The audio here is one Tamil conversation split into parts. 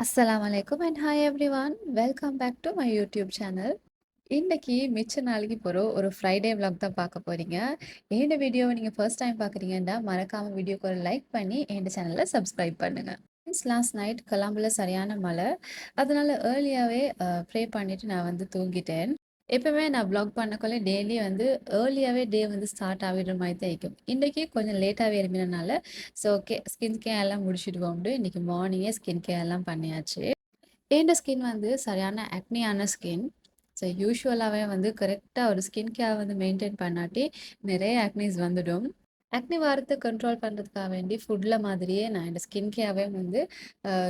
Assalamualaikum and hi everyone. Welcome back to my YouTube channel. இன்னைக்கு மிச்ச நாளைக்கு ஒரு ஃப்ரைடே vlog தான் பார்க்க போறீங்க. இந்த வீடியோவை நீங்க ஃபர்ஸ்ட் டைம் பார்க்குறீங்கன்னா மறக்காம வீடியோக்கு ஒரு லைக் பண்ணி என் சேனலை சப்ஸ்கிரைப் பண்ணுங்க. லாஸ்ட் நைட் கொலம்புல சரியான மழை. அதனால ஏர்லியாவே ப்ரே பண்ணிட்டு நான் வந்து தூங்கிட்டேன். எப்பவுமே நான் vlog பண்ணக்குள்ள டெய்லி வந்து ஏர்லியாவே டே வந்து ஸ்டார்ட் ஆகிடுற மாதிரி தான் இருக்கும். இன்னைக்கு கொஞ்சம் லேட்டாகவே எழுப்பினனால ஸோ ஓகே ஸ்கின் கேர் எல்லாம் முடிச்சுடுவோம்ட்டு இன்னைக்கு மார்னிங்கே ஸ்கின் கேர் எல்லாம் பண்ணியாச்சு. என் ஸ்கின் வந்து சரியான ஆக்னியான ஸ்கின். ஸோ யூஷுவலாகவே வந்து கரெக்டாக ஒரு ஸ்கின் கேர் வந்து மெயின்டைன் பண்ணாட்டி நிறைய ஆக்னிஸ் வந்துடும். ஆக்னி வாரத்தை கண்ட்ரோல் பண்ணுறதுக்காக வேண்டி ஃபுட்டில் மாதிரியே நான் இந்த ஸ்கின் கேரவே வந்து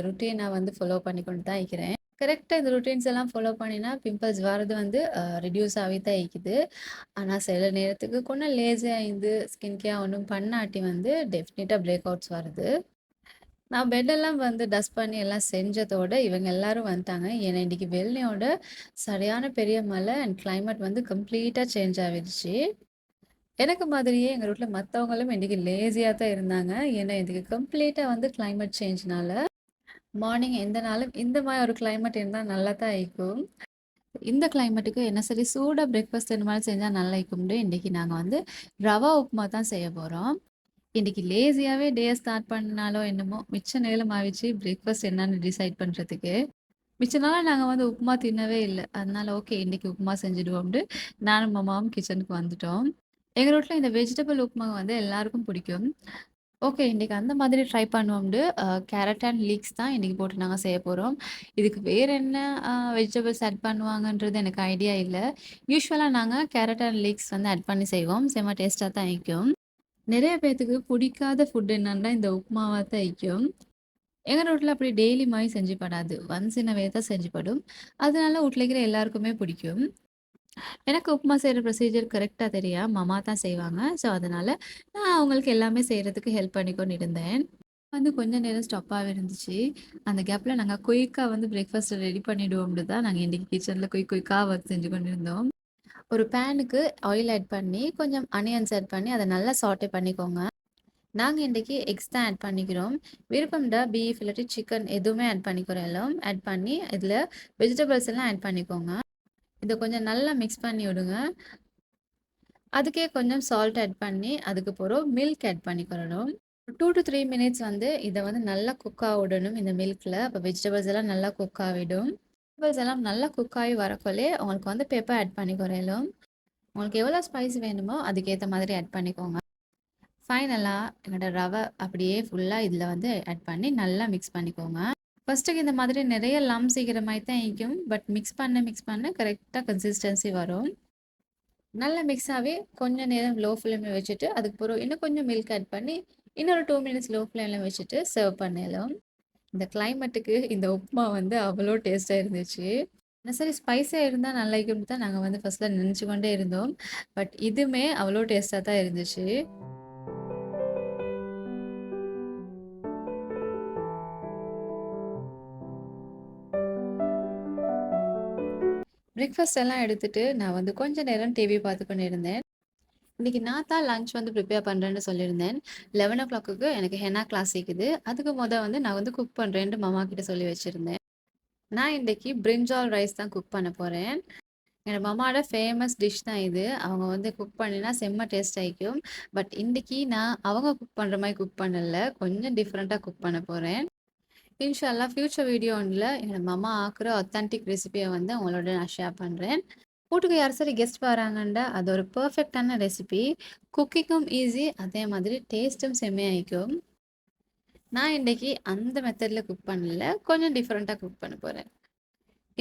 ருட்டீனாக வந்து ஃபாலோ பண்ணி கொண்டு தான் இருக்கிறேன். கரெக்டாக இந்த ருட்டீன்ஸ் எல்லாம் ஃபாலோ பண்ணினா பிம்பிள்ஸ் வரது வந்து ரெடியூஸ் ஆகி தான் இருக்குது. ஆனால் சில நேரத்துக்கு கொஞ்சம் லேசியாக இருந்து ஸ்கின் கேர் ஒன்றும் பண்ணாட்டி வந்து டெஃபினட்டாக பிரேக் அவுட்ஸ் வருது. நான் பெட்டெல்லாம் வந்து டஸ்ட் பண்ணி எல்லாம் செஞ்சதோட இவங்க எல்லாரும் வந்துட்டாங்க. ஏன்னா இன்னைக்கு வெள்ளையோட சரியான பெரிய மழை அண்ட் கிளைமேட் வந்து கம்ப்ளீட்டாக சேஞ்ச் ஆகிடுச்சு. எனக்கு மாதிரியே எங்கள் வீட்டில் மற்றவங்களும் இன்றைக்கி லேசியாக தான் இருந்தாங்க. ஏன்னா இதுக்கு கம்ப்ளீட்டாக வந்து கிளைமேட் சேஞ்ச்னால மார்னிங் எந்த நாளும் இந்த மாதிரி ஒரு கிளைமேட் இருந்தால் நல்லா தான் இருக்கும். இந்த கிளைமேட்டுக்கு என்ன சரி சூடாக பிரேக்ஃபாஸ்ட் இந்த மாதிரி செஞ்சால் நல்லா இருக்கும்னு இன்றைக்கி நாங்கள் வந்து ரவா உப்புமா தான் செய்ய போகிறோம். இன்னைக்கு லேசியாவே டே ஸ்டார்ட் பண்ணாலோ என்னமோ மிச்ச நேரம் ஆயிடுச்சு பிரேக்ஃபாஸ்ட் என்னன்னு டிசைட் பண்றதுக்கு. மிச்ச நாளா நாங்க வந்து உப்புமா தின்னவே இல்லை. அதனால ஓகே இன்னைக்கு உப்புமா செஞ்சுடுவோம்னு நானும் மாமாவும் கிச்சனுக்கு வந்துட்டோம். எங்க வீட்டில் இந்த வெஜிடபிள் உப்புமா வந்து எல்லாருக்கும் பிடிக்கும். ஓகே இன்னைக்கு அந்த மாதிரி ட்ரை பண்ணுவோம்னு கேரட் அண்ட் லீக்ஸ் தான் இன்னைக்கு போட்டு நாங்கள் செய்ய போகிறோம். இதுக்கு வேறு என்ன வெஜிடபிள்ஸ் ஆட் பண்ணுவாங்கன்றது எனக்கு ஐடியா இல்லை. யூஸ்வலாக நாங்கள் கேரட் அண்ட் லீக்ஸ் வந்து ஆட் பண்ணி செய்வோம். செம்ம டேஸ்ட்டாக தான் இருக்கும். நிறைய பேத்துக்கு பிடிக்காத ஃபுட் என்னன்னா இந்த உப்புமாவா தான் இருக்கும். எங்க வீட்ல அப்படி டெய்லி மாதிரி செஞ்சுப்படாது. ஒன்ஸ் இன் அ வே தான் செஞ்சுப்படும். அதனால வீட்ல இருக்கிற எல்லாருக்குமே பிடிக்கும். எனக்கு உப்புமா செய்கிற ப்ரொசீஜர் கரெக்டாக தெரியா மாமா தான் செய்வாங்க. ஸோ அதனால நான் அவங்களுக்கு எல்லாமே செய்கிறதுக்கு ஹெல்ப் பண்ணிக்கொண்டு இருந்தேன். வந்து கொஞ்ச நேரம் ஸ்டாப்பாகவே இருந்துச்சு. அந்த கேப்பில் நாங்கள் குயிக்காக வந்து பிரேக்ஃபாஸ்ட் ரெடி பண்ணிவிடுவோம்னு தான் நாங்கள் இன்றைக்கி கிச்சனில் குயிக்காக ஒர்க் செஞ்சு கொண்டு இருந்தோம். ஒரு பேனுக்கு ஆயில் ஆட் பண்ணி கொஞ்சம் அனியன்ஸ் ஆட் பண்ணி அதை நல்லா சாட்டே பண்ணிக்கோங்க. நாங்கள் இன்றைக்கி எக்ஸ் தான் ஆட் பண்ணிக்கிறோம். விருப்பம்டா பீஃப் இல்லாட்டி சிக்கன் எதுவுமே ஆட் பண்ணிக்கிறோம். எல்லாம் ஆட் பண்ணி இதில் வெஜிடபிள்ஸ் எல்லாம் ஆட் பண்ணிக்கோங்க. இதை கொஞ்சம் நல்லா மிக்ஸ் பண்ணி விடுங்க. அதுக்கே கொஞ்சம் சால்ட் ஆட் பண்ணி அதுக்கு பிறகு மில்க் ஆட் பண்ணிக்கிறணும். 2 to 3 மினிட்ஸ் வந்து இதை வந்து நல்லா குக் ஆக விடணும் இந்த மில்கில். அப்போ வெஜிடபிள்ஸ் எல்லாம் நல்லா குக் ஆகிடும். வெஜிடபிள்ஸ் எல்லாம் நல்லா குக் ஆகி வரக்குள்ளே உங்களுக்கு வந்து பெப்பர் ஆட் பண்ணிக்கிறோம். உங்களுக்கு எவ்வளோ ஸ்பைஸ் வேணுமோ அதுக்கேற்ற மாதிரி ஆட் பண்ணிக்கோங்க. ஃபைனலாக என்னோட ரவை அப்படியே ஃபுல்லாக இதில் வந்து ஆட் பண்ணி நல்லா மிக்ஸ் பண்ணிக்கோங்க. ஃபஸ்ட்டுக்கு இந்த மாதிரி நிறைய சீக்கிர மாதிரி தான் இருக்கும். பட் மிக்ஸ் பண்ண கரெக்டாக கன்சிஸ்டன்சி வரும். நல்லா மிக்ஸ் ஆகி கொஞ்சம் நேரம் லோ ஃப்ளேமில் வச்சுட்டு அதுக்கு பிறகு இன்னும் கொஞ்சம் மில்க் ஆட் பண்ணி இன்னொரு 2 மினிட்ஸ் லோ ஃப்ளேமில் வச்சுட்டு சர்வ் பண்ணலாம். இந்த கிளைமேட்டுக்கு இந்த உப்புமா வந்து அவ்வளோ டேஸ்ட்டாக இருந்துச்சு. சரி ஸ்பைஸியாக இருந்தால் நல்லா இருக்கும்னு தான் நாங்கள் வந்து ஃபஸ்ட்டில் நினச்சி கொண்டே இருந்தோம். பட் இதுவுமே அவ்வளோ டேஸ்ட்டாக தான் இருந்துச்சு. பிரேக்ஃபாஸ்ட் எல்லாம் எடுத்துட்டு நான் வந்து கொஞ்ச நேரம் டிவி பார்த்து கொண்டு இருந்தேன். இன்னைக்கு நான் தான் லஞ்ச் வந்து ப்ரிப்பேர் பண்ணுறேன்னு சொல்லியிருந்தேன். 11 o'clock எனக்கு ஹென்னா கிளாஸ் இருக்குது. அதுக்கு வந்து நான் வந்து குக் பண்ணுறேன்ட்டு மாமா கிட்ட சொல்லி வச்சுருந்தேன். நான் இன்றைக்கி பிரிஞ்சால் ரைஸ் தான் குக் பண்ண போகிறேன். என்னோட மாமாவோட ஃபேமஸ் டிஷ் தான் இது. அவங்க வந்து குக் பண்ணினா செம்ம டேஸ்ட் ஆகிக்கும். பட் இன்றைக்கி நான் அவங்க குக் பண்ணுற மாதிரி குக் பண்ணல. கொஞ்சம் டிஃப்ரெண்ட்டாக குக் பண்ண போகிறேன். இன்ஷால்லா ஃப்யூச்சர் வீடியோ ஒன்றில் என்னோட மாமா ஆக்குற ஒத்தன்டிக் ரெசிபியை வந்து அவங்களோட நான் ஷேர் பண்ணுறேன். வீட்டுக்கு யார் சரி கெஸ்ட் வராங்கண்டா அது ஒரு பர்ஃபெக்டான ரெசிபி. குக்கிங்கும் ஈஸி, அதே மாதிரி டேஸ்ட்டும் செம்மையாயிக்கும். நான் இன்றைக்கி அந்த மெத்தடில் குக் பண்ணல, கொஞ்சம் டிஃப்ரெண்ட்டாக குக் பண்ண போகிறேன்.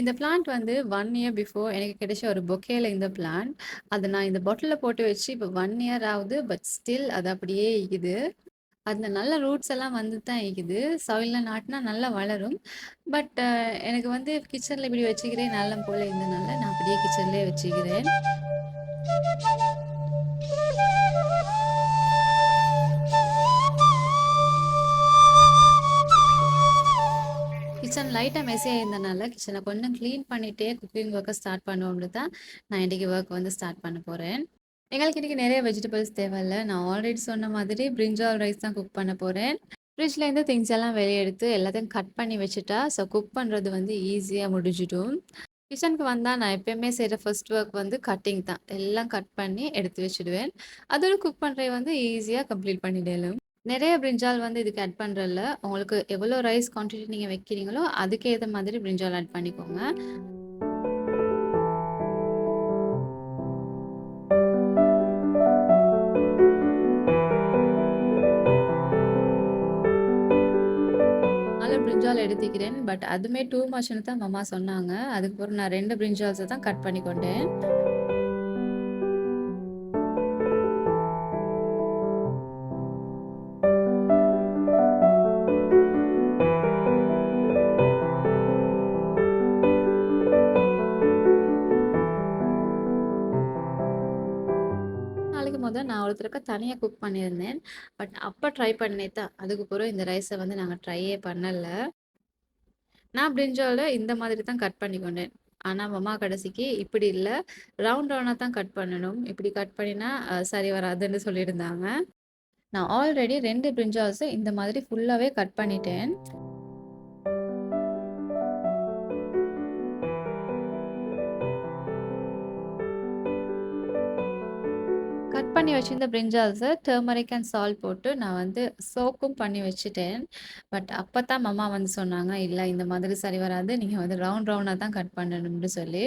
இந்த பிளான்ட் வந்து 1 இயர் பிஃபோர் எனக்கு கிடைச்ச ஒரு பொக்கேல இந்த பிளான்ட். அதை நான் இந்த பாட்டிலில் போட்டு வச்சு இப்போ 1 இயர் ஆகுது. பட் ஸ்டில் அது அப்படியே இருக்குது. அதில் நல்ல ரூட்ஸ் எல்லாம் வந்து தான் இருக்குது. சாயிலில் நாட்டினா நல்லா வளரும். பட் எனக்கு வந்து கிச்சனில் இப்படி வச்சுக்கிறேன் நல்ல போல் இருந்தனால நான் அப்படியே கிச்சன்லேயே வச்சுக்கிறேன். கிச்சன் லைட்டாக மெஸ்ஸியாக இருந்தனால கிச்சனை கொஞ்சம் க்ளீன் பண்ணிகிட்டே குக்கிங் ஒர்க்கை ஸ்டார்ட் பண்ணுவோம்னு தான் நான் இன்றைக்கி ஒர்க் வந்து ஸ்டார்ட் பண்ண போகிறேன். எங்களுக்கு இன்றைக்கி நிறைய வெஜிடபிள்ஸ் தேவையில்ல. நான் ஆல்ரெடி சொன்ன மாதிரி பிரிஞ்சால் ரைஸ் தான் குக் பண்ண போகிறேன். ஃப்ரிட்ஜ்லேருந்து திங்ஸ் எல்லாம் வெளிய எடுத்து எல்லாத்தையும் கட் பண்ணி வச்சுட்டா, ஸோ குக் பண்றது வந்து ஈஸியா முடிஞ்சிடும். கிச்சனுக்கு வந்தா நான் எப்பயுமே செய்ற ஃபர்ஸ்ட் ஒர்க் வந்து கட்டிங் தான். எல்லாம் கட் பண்ணி எடுத்து வச்சுடுவேன். அதோட குக் பண்றது வந்து ஈஸியா கம்ப்ளீட் பண்ணிடலும். நெறைய பிரிஞ்சால் வந்து இதுக்கு ஆட் பண்றதில்ல. உங்களுக்கு எவ்வளோ ரைஸ் குவான்டிட்டி நீங்க வைக்கிறீங்களோ, அதுக்கு ஏத்த மாதிரி பிரிஞ்சால் ஆட் பண்ணிக்கோங்க. பிரிஞ்சால் எடுத்துக்கிறேன். பட் அதுமே டூ மச்ன்னு தான் மம்மா சொன்னாங்க. அதுக்கப்புறம் நான் 2 பிரிஞ்சால்ஸ தான் கட் பண்ணி கொண்டேன். நாளைக்கு நான் ஒருத்தருக்கு தனியா குக் பண்ணியிருந்தேன். பட் அப்ப ட்ரை பண்ணேன் தான். அதுக்கப்புறம் இந்த ரைஸ வந்து நாங்க ட்ரையே பண்ணல. நான் பிரிஞ்சால இந்த மாதிரி தான் கட் பண்ணி கொண்டேன். ஆனா மம்மா கடைசிக்கு இப்படி இல்ல. ரவுண்ட் ரவுண்டா தான் கட் பண்ணணும். இப்படி கட் பண்ணினா சரி வராதுன்னு சொல்லியிருந்தாங்க. நான் ஆல்ரெடி 2 பிரிஞ்சால்ஸ இந்த மாதிரி ஃபுல்லாவே கட் பண்ணிட்டேன். கட் பண்ணி வச்சிருந்த பிரிஞ்சால்ஸ டர்மரிக் அண்ட் சால்ட் போட்டு நான் வந்து சோக்கும் பண்ணி வச்சுட்டேன். பட் அப்பதான் மம்மா வந்து சொன்னாங்க, "இல்ல இந்த மாதிரி சரி வராது. நீங்க வந்து ரவுண்ட் ரவுண்டா தான் கட் பண்ணணும்னு" சொல்லி.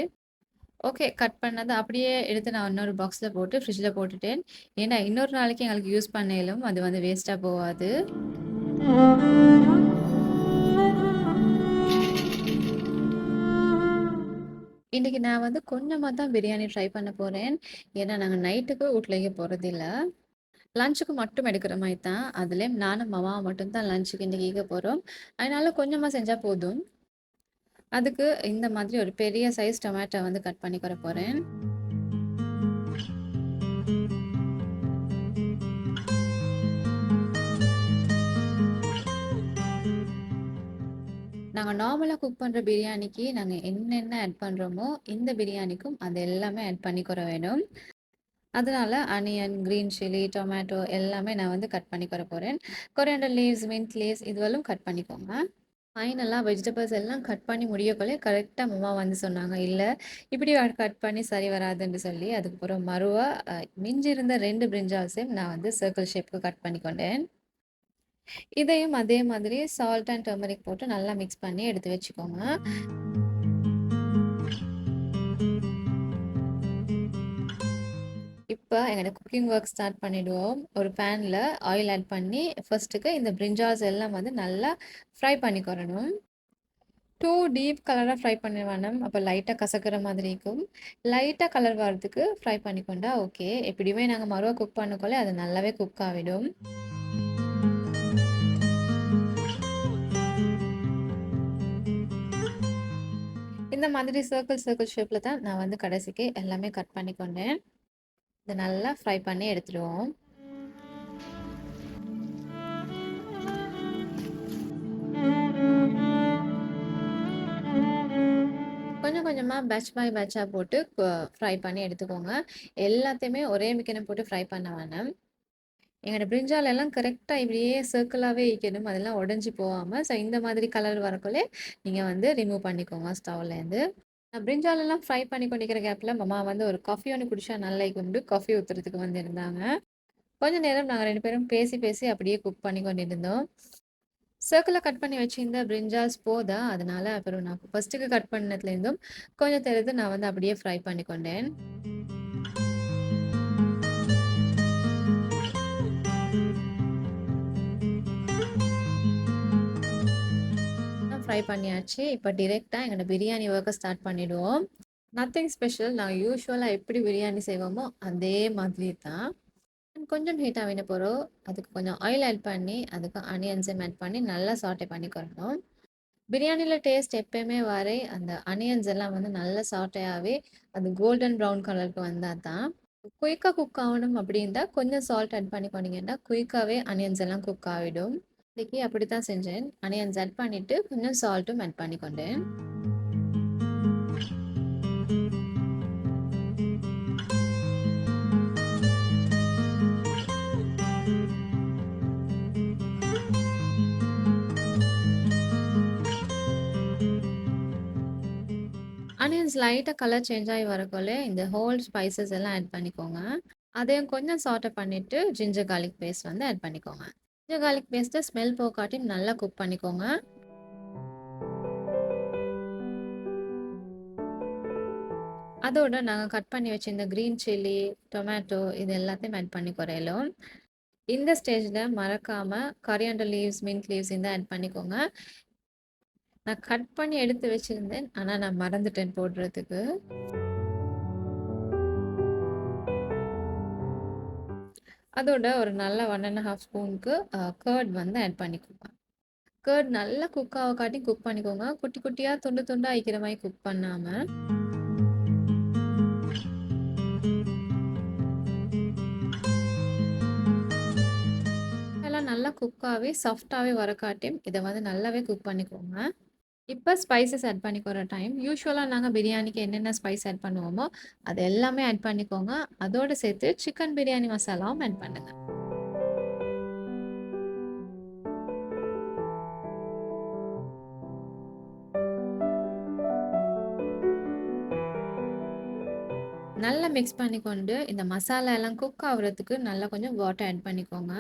ஓகே. கட் பண்ணத அப்படியே எடுத்து நான் இன்னொரு பாக்ஸ்ல போட்டு ஃப்ரிட்ஜ்ல போட்டுட்டேன். ஏன்னா இன்னொரு நாளைக்கு எங்களுக்கு யூஸ் பண்ண இயலும். அது வந்து வேஸ்ட்டா போவாது. இன்னைக்கு நான் வந்து கொஞ்சமா தான் பிரியாணி ட்ரை பண்ண போறேன். ஏன்னா நாங்க நைட்டுக்கு வீட்லயே போறதில்ல. லஞ்சுக்கு மட்டும் எடுக்கிற மாரி தான். அதுலயும் நானும் மம்மாவும் மட்டும் தான் லஞ்சுக்கு இன்னைக்கு கேக்க போறோம். அதனால கொஞ்சமா செஞ்சா போதும். அதுக்கு இந்த மாதிரி ஒரு பெரிய சைஸ் டொமேட்டோ வந்து கட் பண்ணிக்கற போறேன். நாங்க நார்மலா குக் பண்ற பிரியாணிக்கு நாங்க என்னென்ன ஆட் பண்றோமோ, இந்த பிரியாணிக்கும் அது எல்லாமே ஆட் பண்ணிக்கொற வேணும். அதனால அனியன், கிரீன் சில்லி, டொமேட்டோ எல்லாமே நான் வந்து கட் பண்ணிக்கொற போறேன். கொரியாண்டர் லீவ்ஸ், மின்ட் லீவ்ஸ் இதுவெல்லாம் கட் பண்ணிக்கோங்க. ஃபைனலா வெஜிடபிள்ஸ் எல்லாம் கட் பண்ணி முடியக்குள்ளே கரெக்ட்டா மம்மா வந்து சொன்னாங்க, "இல்ல இப்படி கட் பண்ணி சரி வராதுன்னு" சொல்லி. அதுக்கப்புறம் மறுவா மிஞ்சி இருந்த 2 பிரிஞ்சால்ஸையும் நான் வந்து சர்க்கிள் ஷேப்க்கு கட் பண்ணிக்கொண்டேன். இதையும் அதே மாதிரி சால்ட் அண்ட் டர்மரிக் போட்டு நல்லா மிக்ஸ் பண்ணி எடுத்து வச்சுக்கோங்க. இப்ப எங்களோட குக்கிங் ஒர்க் ஸ்டார்ட் பண்ணிடுவோம். ஒரு பேன்ல ஆயில் ஆட் பண்ணி ஃபர்ஸ்ட்டுக்கு இந்த பிரிஞ்சால்ஸ் எல்லாம் வந்து நல்லா ஃப்ரை பண்ணிக்கிறணும். டூ டீப் கலரா ஃப்ரை பண்ண வேணாம். அப்ப லைட்டா கசக்குற மாதிரி இருக்கும். லைட்டா கலர் வரதுக்கு ஃப்ரை பண்ணிக்கொண்டா ஓகே. எப்படியுமே நாங்க மறுவா குக் பண்ணக்குள்ள அது நல்லாவே குக் ஆவிடும். இந்த மாதிரி சர்க்கிள் சர்க்கிள் ஷேப்ல தான் நான் வந்து கடைசிக்கு எல்லாமே கட் பண்ணிக்கொண்டேன். இத நல்லா ஃப்ரை பண்ணி எடுத்துடுவோம். கொஞ்சம் கொஞ்சமா பேட்ச் பை பேட்ச்சா போட்டு ஃப்ரை பண்ணி எடுத்துக்கோங்க. எல்லாத்தையுமே ஒரே மிக்கன போட்டு ஃப்ரை பண்ண வேணாம். எங்களோட பிரிஞ்சால் எல்லாம் கரெக்ட்டா இப்படியே சர்க்கிளாவே வைக்கணும். அதெல்லாம் உடைஞ்சு போகாம. ஸோ இந்த மாதிரி கலர் வரக்குள்ளே நீங்க வந்து ரிமூவ் பண்ணிக்கோங்க ஸ்டவ்லேருந்து. பிரிஞ்சால் எல்லாம் ஃப்ரை பண்ணி கொண்டிருக்கிற கேப்ல மம்மா வந்து ஒரு காஃபி ஒண்ணு குடிச்சா நல்லா இருக்கும்னு காஃபி ஊத்துறதுக்கு வந்திருந்தாங்க. கொஞ்ச நேரம் நாங்க 2 பேரும் பேசி பேசி அப்படியே குக் பண்ணி கொண்டிருந்தோம். சர்க்கிளா கட் பண்ணி வச்சிருந்த பிரிஞ்சால்ஸ் போதா, அதனால அப்புறம் நான் ஃபர்ஸ்ட்டுக்கு கட் பண்ணதுலேருந்தும் கொஞ்சம் எடுத்து நான் வந்து அப்படியே ஃப்ரை பண்ணி கொண்டேன். ஃப்ரை பண்ணியாச்சு. இப்ப டைரக்ட்டா எங்களோட பிரியாணி ஒர்க்க ஸ்டார்ட் பண்ணிடுவோம். Nothing special. நாங்க யூசுவலா எப்படி பிரியாணி செய்வோமோ, அதே மாதிரி தான். கொஞ்சம் ஹீட் ஆவின பிறகு, அதுக்கு கொஞ்சம் ஆயில் ஆட் பண்ணி, அதுக்கு ஆனியன்ஸையும் ஆட் பண்ணி நல்லா சாட்டே பண்ணிக்கிறணும். பிரியாணில டேஸ்ட் எப்பயுமே வரை அந்த ஆனியன்ஸ் எல்லாம் வந்து நல்லா சாட்டே ஆவி, அது கோல்டன் ப்ரவுன் கலருக்கு வந்தா தான். குயிக்கா குக் ஆகணும் அப்படின்ட்டா, கொஞ்சம் சால்ட் ஆட் பண்ணி கொண்டீங்கன்னா, குயிக்காவே ஆனியன்ஸ் எல்லாம் குக் ஆவிடும். இன்னைக்கு அப்படித்தான் செஞ்சேன். ஆனியன்ஸ் ஆட் பண்ணிட்டு, கொஞ்சம் சால்ட்டும் ஆட் பண்ணிக்கொண்டேன். ஆனியன்ஸ் லைட்டா கலர் சேஞ்ச் ஆகி வரக்குள்ள இந்த ஹோல் ஸ்பைசஸ் எல்லாம் ஆட் பண்ணிக்கோங்க. அதையும் கொஞ்சம் சாட்டே பண்ணிட்டு ஜிஞ்சர் கார்லிக் பேஸ்ட் வந்து ஆட் பண்ணிக்கோங்க. ஜிஞ்சர் கார்லிக் பேஸ்ட்டை ஸ்மெல் போக்காட்டி நல்லா குக் பண்ணிக்கோங்க. அதோட நாங்கள் கட் பண்ணி வச்சிருந்த கிரீன் சில்லி, டொமேட்டோ இது எல்லாத்தையும் ஆட் பண்ணி குறையலும். இந்த ஸ்டேஜில் மறக்காம கரியாண்டர் லீவ்ஸ், மின்ட் லீவ்ஸ் இந்த ஆட் பண்ணிக்கோங்க. நான் கட் பண்ணி எடுத்து வச்சிருந்தேன், ஆனால் நான் மறந்துட்டேன் போடுறதுக்கு. அதோட ஒரு நல்ல 1 1/2 ஸ்பூனுக்கு கர்ட் வந்து ஆட் பண்ணிக்கோங்க. கர்ட் நல்லா குக் ஆக காட்டி குக் பண்ணிக்கோங்க. குட்டி குட்டியாக துண்டு துண்டாக ஆகிக்கிற மாதிரி குக் பண்ணாமல். எல்லாம் நல்லா குக்காகவே சாஃப்டாகவே வர காட்டியும் இதை வந்து நல்லாவே குக் பண்ணிக்கோங்க. இப்போ ஸ்பைசஸ் ஆட் பண்ணிக்கிற டைம். யூசுவலாக நாங்கள் பிரியாணிக்கு என்னென்ன ஸ்பைஸ் ஆட் பண்ணுவோமோ அது எல்லாமே ஆட் பண்ணிக்கோங்க. அதோடு சேர்த்து சிக்கன் பிரியாணி மசாலாவும் ஆட் பண்ணுங்கள். நல்லா மிக்ஸ் பண்ணிக்கொண்டு இந்த மசாலா எல்லாம் குக் ஆகுறதுக்கு நல்லா கொஞ்சம் வாட்டர் ஆட் பண்ணிக்கோங்க.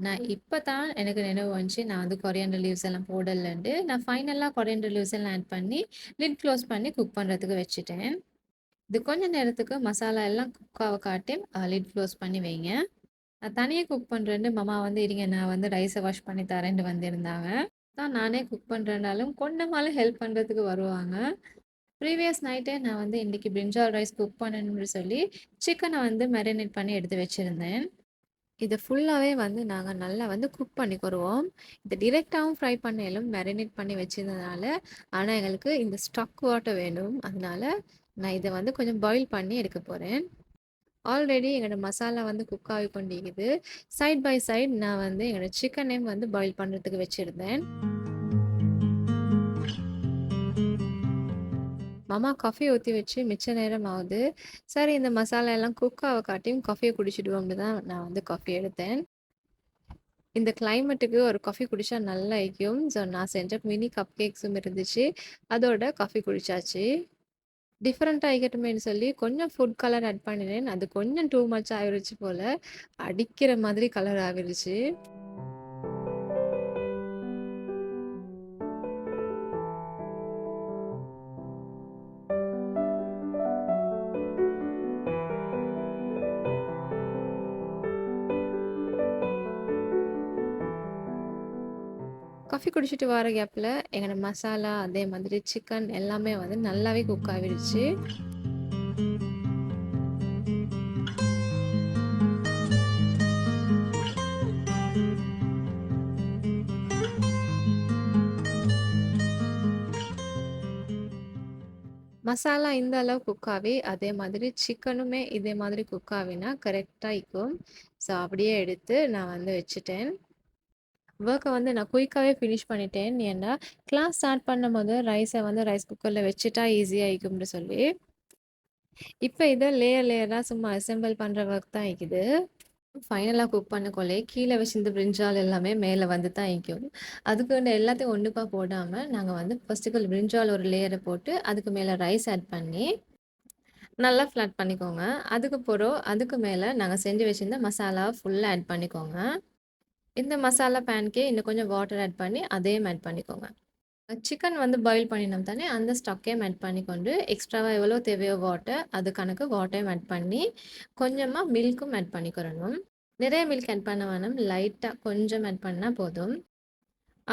நான் இப்போ தான் எனக்கு நினைவு வந்துச்சு, நான் வந்து கொரியாண்டர் லீவ்ஸ் எல்லாம் போடலன்ட்டு. நான் ஃபைனலாக கொரியாண்டர் லீவ்ஸ் எல்லாம் ஆட் பண்ணி லிட் க்ளோஸ் பண்ணி குக் பண்ணுறதுக்கு வச்சுட்டேன். இது கொஞ்ச நேரத்துக்கு மசாலா எல்லாம் குக் ஆக காட்டி லிட் க்ளோஸ் பண்ணி வைங்க. நான் தனியாக குக் பண்ணுறேன்னு மாமா வந்து இருங்க நான் வந்து ரைஸை வாஷ் பண்ணி தரேன்ட்டு வந்திருந்தாங்க. தான் நானே குக் பண்ணுறேன்னாலும் கொஞ்சமாலும் ஹெல்ப் பண்ணுறதுக்கு வருவாங்க. ப்ரீவியஸ் நைட்டே நான் வந்து இன்றைக்கி பிரிஞ்சால் ரைஸ் குக் பண்ணணும்னு சொல்லி சிக்கனை வந்து மேரினேட் பண்ணி எடுத்து வச்சுருந்தேன். இதை ஃபுல்லாகவே வந்து நாங்கள் நல்லா வந்து குக் பண்ணிக்கிடுவோம். இதை டிரெக்டாகவும் ஃப்ரை பண்ணலும் மேரினேட் பண்ணி வச்சுருந்ததுனால, ஆனால் எங்களுக்கு இந்த ஸ்டக் வாட்டர் வேணும். அதனால நான் இதை வந்து கொஞ்சம் பாயில் பண்ணி எடுக்க போகிறேன். ஆல்ரெடி எங்களோட மசாலா வந்து குக் ஆகி கொண்டிருக்குது. சைட் பை சைட் நான் வந்து எங்களோட சிக்கனையும் வந்து பாயில் பண்ணுறதுக்கு வச்சுருந்தேன். மாமா காஃபி ஊற்றி வச்சு மிச்ச நேரம் ஆகுது. சரி இந்த மசாலா எல்லாம் குக் ஆக காட்டியும் காஃபியை குடிச்சிடுவோம்னு தான் நான் வந்து காஃபி எடுத்தேன். இந்த கிளைமேட்டுக்கு ஒரு காஃபி குடித்தா நல்லா இருக்கும். ஸோ நான் செஞ்ச மினி கப் கேக்ஸும் இருந்துச்சு. அதோட காஃபி குடித்தாச்சு. டிஃப்ரெண்ட்டாக ஆகிக்கட்டுமேன்னு சொல்லி கொஞ்சம் ஃபுட் கலர் ஆட் பண்ணினேன். அது கொஞ்சம் டூ மச் ஆகிருச்சு போல். அடிக்கிற மாதிரி கலர் ஆகிருச்சு. காஃபி குடிச்சிட்டு வர கேப்பில் எங்களோட மசாலா அதே மாதிரி சிக்கன் எல்லாமே வந்து நல்லாவே குக் ஆகிடுச்சு. மசாலா இந்த அளவு குக் ஆகி அதே மாதிரி சிக்கனுமே இதே மாதிரி குக் ஆகினா கரெக்டாக இருக்கும். ஸோ அப்படியே எடுத்து நான் வந்து வச்சுட்டேன். ஒர்க்கை வந்து நான் குயிக்காகவே ஃபினிஷ் பண்ணிட்டேன். ஏன்னா கிளாஸ் ஸ்டார்ட் பண்ணும்போது ரைஸை வந்து ரைஸ் குக்கரில் வச்சுட்டா ஈஸியாக இருக்கும்னு சொல்லி. இப்போ இதை லேயர் லேயராக சும்மா அசெம்பிள் பண்ணுற ஒர்க் தான் இருக்குது. ஃபைனலாக குக் பண்ணக்கொள்ளே கீழே வச்சிருந்த பிரிஞ்சால் எல்லாமே மேலே வந்து தான் நிற்கும். அதுக்கு எல்லாத்தையும் ஒன்றுப்பா போடாமல் நாங்கள் வந்து ஃபஸ்ட்டுக்கு பிரிஞ்சால் ஒரு லேயரை போட்டு அதுக்கு மேலே ரைஸ் ஆட் பண்ணி நல்லா ஃப்ளாட் பண்ணிக்கோங்க. அதுக்கு மேலே நாங்கள் செஞ்சு வச்சுருந்த மசாலா ஃபுல்லாக ஆட் பண்ணிக்கோங்க. இந்த மசாலா பேனுக்கே இன்னும் கொஞ்சம் வாட்டர் ஆட் பண்ணி அதையும் ஆட் பண்ணிக்கோங்க. சிக்கன் வந்து பாயில் பண்ணினோம் தானே, அந்த ஸ்டக்கையும் ஆட் பண்ணிக்கொண்டு எக்ஸ்ட்ராவாக எவ்வளோ தேவையோ வாட்டர் அது கணக்கு வாட்டரையும் ஆட் பண்ணி கொஞ்சமாக மில்க்கும் ஆட் பண்ணிக்கிறணும். நிறைய மில்க் ஆட் பண்ண வேணும், லைட்டாக கொஞ்சம் ஆட் பண்ணால் போதும்.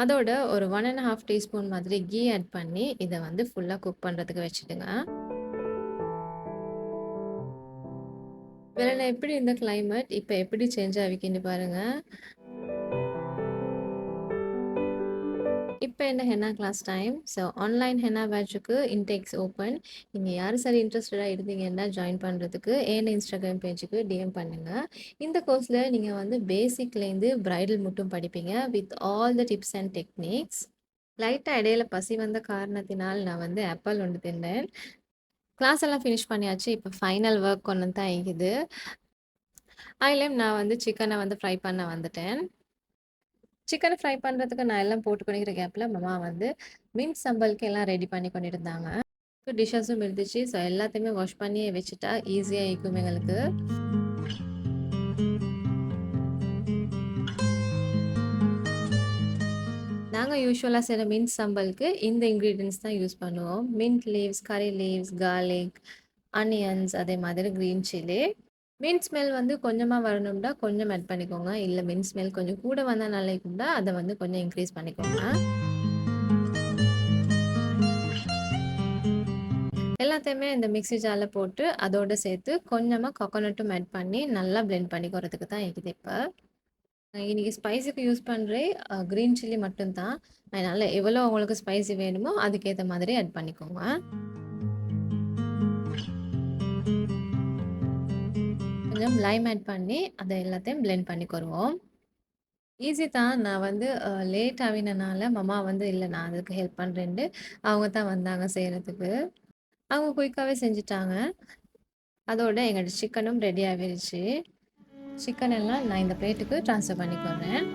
அதோட ஒரு 1 1/2 டீஸ்பூன் மாதிரி கீ ஆட் பண்ணி இதை வந்து ஃபுல்லாக குக் பண்ணுறதுக்கு வச்சுடுங்க. வேலை எப்படி இந்த கிளைமேட் இப்போ எப்படி சேஞ்ச் ஆகிக்கின்னு பாருங்கள். இப்போ என்ன henna class time. So online henna பேட்சுக்கு இன்டேக்ஸ் ஓப்பன். நீங்கள் யார் சரி இன்ட்ரெஸ்டடாக இருந்தீங்கன்னா ஜாயின் பண்ணுறதுக்கு ஏன் இன்ஸ்டாகிராம் பேஜுக்கு டிஎம் பண்ணுங்கள். இந்த கோர்ஸில் நீங்கள் வந்து பேசிக்லேருந்து பிரைடல் மட்டும் படிப்பீங்க with all the tips and techniques. லைட்டாக இடையில பசி வந்த காரணத்தினால் நான் வந்து ஆப்பிள் ஒன்று தின்னேன். கிளாஸ் எல்லாம் ஃபினிஷ் பண்ணியாச்சு. இப்போ ஃபைனல் ஒர்க் ஒன்று தான் ஆகிக்குது. அதுலேயும் நான் வந்து சிக்கனை வந்து ஃப்ரை பண்ண வந்துட்டேன். சிக்கனை ஃப்ரை பண்ணுறதுக்கு நான் எல்லாம் போட்டு பண்ணிக்கிற கேப்பில் மாமா வந்து மீன் சம்பலுக்கு எல்லாம் ரெடி பண்ணி கொண்டிருந்தாங்க. டிஷ்ஷஸும் இருந்துச்சு. ஸோ எல்லாத்தையுமே வாஷ் பண்ணி வச்சுட்டா ஈஸியா இருக்கும் எங்களுக்கு. நாங்க யூசுவலா செய்ற மின்ட் சம்பலுக்கு இந்த இன்கிரீடியன்ட்ஸ் தான் யூஸ் பண்ணுவோம். Mint leaves, curry leaves, garlic, onions அதே மாதிரி கிரீன் சில்லி. மின்ட் ஸ்மெல் வந்து கொஞ்சமா வரணும்னா கொஞ்சம் ஆட் பண்ணிக்கோங்க. இல்ல மின்ட் ஸ்மெல் கொஞ்சம் கூட வந்தா நல்லா இருக்கும்னா அத வந்து கொஞ்சம் இன்க்ரீஸ் பண்ணிக்கோங்க. எல்லாத்தையுமே இந்த மிக்ஸி ஜார்ல போட்டு அதோட சேர்த்து கொஞ்சமா கோகோனட்டும் ஆட் பண்ணி நல்லா பிளெண்ட் பண்ணிக்கிறதுக்கு தான் இருக்குது இப்ப. இன்னைக்கு ஸ்பைஸுக்கு யூஸ் பண்ற கிரீன் சில்லி மட்டும் தான். அதனால எவ்வளோ உங்களுக்கு ஸ்பைசி வேணுமோ அதுக்கேத்த மாதிரி ஆட் பண்ணிக்கோங்க. கொஞ்சம் லைம் ஆட் பண்ணி அத எல்லாத்தையும் பிளெண்ட் பண்ணிக்குருவோம். ஈஸி தான். நான் வந்து லேட் ஆவினனால மம்மா வந்து இல்ல நான் அதுக்கு ஹெல்ப் பண்றேன்ட்டு அவங்க தான் வந்தாங்க செய்றதுக்கு. அவங்க குயிக்காவே செஞ்சுட்டாங்க. அதோட எங்களோட சிக்கனும் ரெடி ஆவிருச்சு. சிக்கன் எல்லாம் நான் இந்த பிளேட்டுக்கு ட்ரான்ஸ்ஃபர் பண்ணிக்கோறேன்.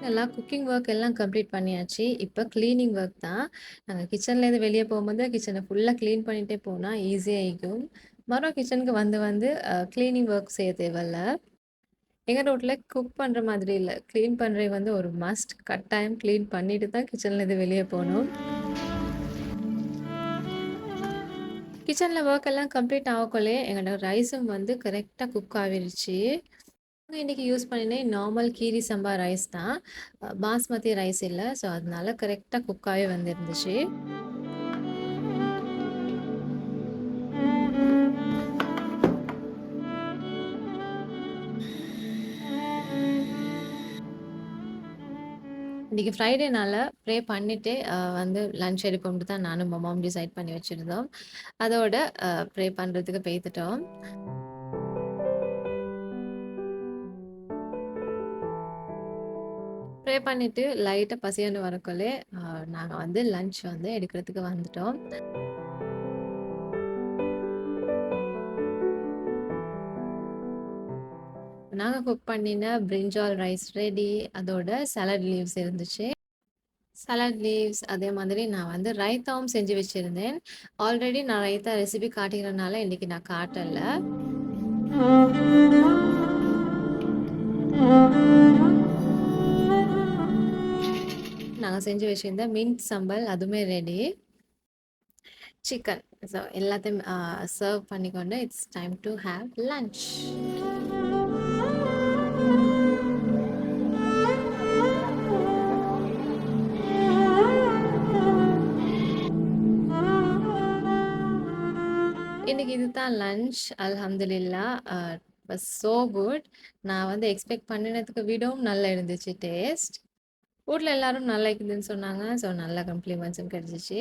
எல்லாம் குக்கிங் ஒர்க் எல்லாம் கம்ப்ளீட் பண்ணியாச்சு. இப்ப கிளீனிங் ஒர்க் தான். நாங்க கிச்சன்லேருந்து வெளிய போகும்போது கிச்சன ஃபுல்லா கிளீன் பண்ணிட்டே போனா ஈஸியா இருக்கும். மறுபடியும் கிச்சனுக்கு வந்து வந்து கிளீனிங் ஒர்க் செய்ய தேவையில்ல. எங்க ரோட்ல குக் பண்ற மாதிரி இல்ல. கிளீன் பண்றது வந்து ஒரு மஸ்ட். கட்டாயம் கிளீன் பண்ணிட்டு தான் கிச்சன்லேருந்து வெளிய போணும். கிச்சன்ல ஒர்க் எல்லாம் கம்ப்ளீட் ஆகக்குள்ளயே எங்களோட ரைஸும் வந்து கரெக்ட்டா குக் ஆவிருச்சு. இன்னைக்கு யூஸ் பண்ணினேன் நார்மல் கீரி சம்பா ரைஸ் தான். பாஸ்மதி ரைஸ் இல்ல. ஸோ அதனால கரெக்ட்டா குக் ஆகி வந்துருந்துச்சு. இன்னைக்கு ஃப்ரைடேனால ப்ரே பண்ணிட்டு வந்து லஞ்ச் எடுப்போம்னு தான் நானும் மம்மாவும் டிசைட் பண்ணி வச்சிருந்தோம். அதோட ப்ரே பண்றதுக்கு போய்த்துட்டோம். ப்ரே பண்ணிட்டு லைட்டா பசியாண்டு வரக்குள்ளே நாங்க வந்து லஞ்ச் வந்து எடுக்கிறதுக்கு வந்துட்டோம். நாங்க குக் பண்ணின பிரிஞ்சால் ரைஸ் ரெடி. அதோட சாலட் லீவ்ஸ் இருந்துச்சு. சாலட் லீவ்ஸ் அதே மாதிரி நான் வந்து ரைத்தாவும் செஞ்சு வச்சிருந்தேன். ஆல்ரெடி நான் ரைத்தா ரெசிபி காட்டிக்கிறனால இன்னைக்கு நான் காட்டல. நாங்க செஞ்சு வச்சிருந்த மின்ட் சம்பல் அதுவுமே ரெடி. சிக்கன். ஸோ எல்லாத்தையும் சர்வ் பண்ணிக்கொண்டு it's time to have lunch. இன்னைக்கு இதுதான் லஞ்ச். அல்ஹம்துலில்லாஹ் வாஸ் சோ குட். நான் வந்து எக்ஸ்பெக்ட் பண்ணினதுக்கு விடவும் நல்லா இருந்துச்சு டேஸ்ட். வீட்ல எல்லாரும் நல்லா இருக்குதுன்னு சொன்னாங்க. ஸோ நல்ல கம்ப்ளிமெண்ட்ஸும் கிடைச்சிச்சு.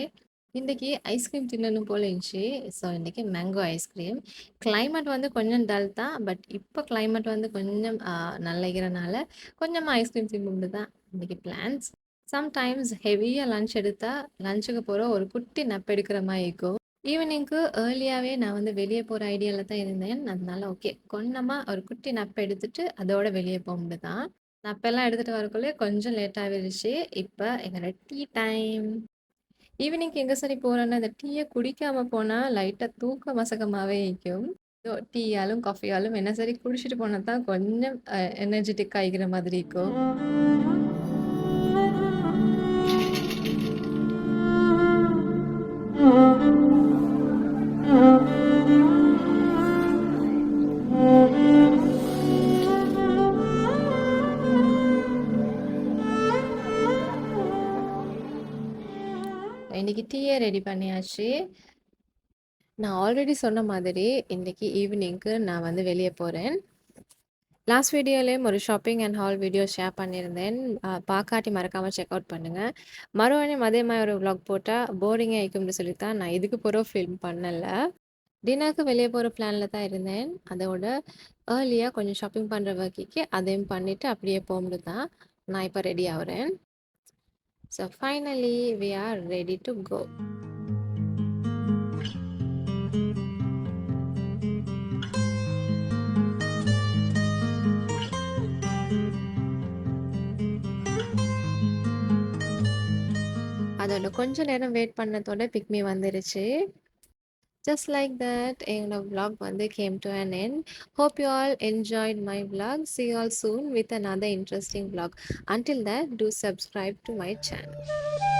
இன்னைக்கு ஐஸ்கிரீம் தின்னணும் போல இருந்துச்சு. ஸோ இன்னைக்கு மேங்கோ ஐஸ்கிரீம். கிளைமேட் வந்து கொஞ்சம் டல் தான். பட் இப்போ கிளைமேட் வந்து கொஞ்சம் நல்லா இருக்கிறனால கொஞ்சமா ஐஸ்கிரீம் தின்னணும்னு தான் இன்னைக்கு பிளான்ஸ். சம்டைம்ஸ் ஹெவியா லஞ்ச் எடுத்தா லஞ்சுக்கு போற ஒரு குட்டி நப் எடுக்கிற மாதிரி இருக்கும். ஈவினிங்க்கு ஏர்லியாவே நான் வந்து வெளிய போற ஐடியால தான் இருந்தேன். அதனால ஓகே கொஞ்சமா ஒரு குட்டி நப் எடுத்துட்டு அதோட வெளிய போம்னு தான். நப்பெல்லாம் எடுத்துட்டு வரக்குள்ளே கொஞ்சம் லேட் ஆகிருச்சு. இப்ப எங்களோட டீ டைம். ஈவினிங்க்கு எங்க சரி போறோன்னா, இந்த டீய குடிக்காம போனா லைட்டா தூக்க மசக்கமாவே இருக்கும். ஸோ டீயாலும், காஃபியாலும் என்ன சரி குடிச்சிட்டு போனா தான் கொஞ்சம் எனர்ஜெட்டிக் ஆகிக்கிற மாதிரி இருக்கும். இன்னைக்கு டீயே ரெடி பண்ணியாச்சு. நான் ஆல்ரெடி சொன்ன மாதிரி இன்னைக்கு ஈவினிங்க்கு நான் வந்து வெளிய போறேன். லாஸ்ட் வீடியோலயும் ஒரு shopping and hall video share பண்ணியிருந்தேன். பார்க்காட்டி மறக்காம செக் அவுட் பண்ணுங்க. மறுபடியும் அதே மாதிரி ஒரு vlog போட்டா போரிங்கா இருக்கும்னு சொல்லி தான் நான் இதுக்கு பிறகு ஃபில்ம் பண்ணல. டின்னருக்கு வெளிய போற பிளான்ல தான் இருந்தேன். அதோட ஏர்லியா கொஞ்சம் ஷாப்பிங் பண்ற வரைக்கு அதையும் பண்ணிட்டு அப்படியே போம்னு தான் நான் இப்ப ரெடி ஆகுறேன். So finally we are ready to go. அதோட கொஞ்ச நேரம் வெயிட் பண்ணதோட பிக் மீ வந்துருச்சு. Just like that, என்னோட vlog வந்து came to an end. Hope you all enjoyed my vlog. See you all soon with another interesting vlog. Until then, do subscribe to my channel.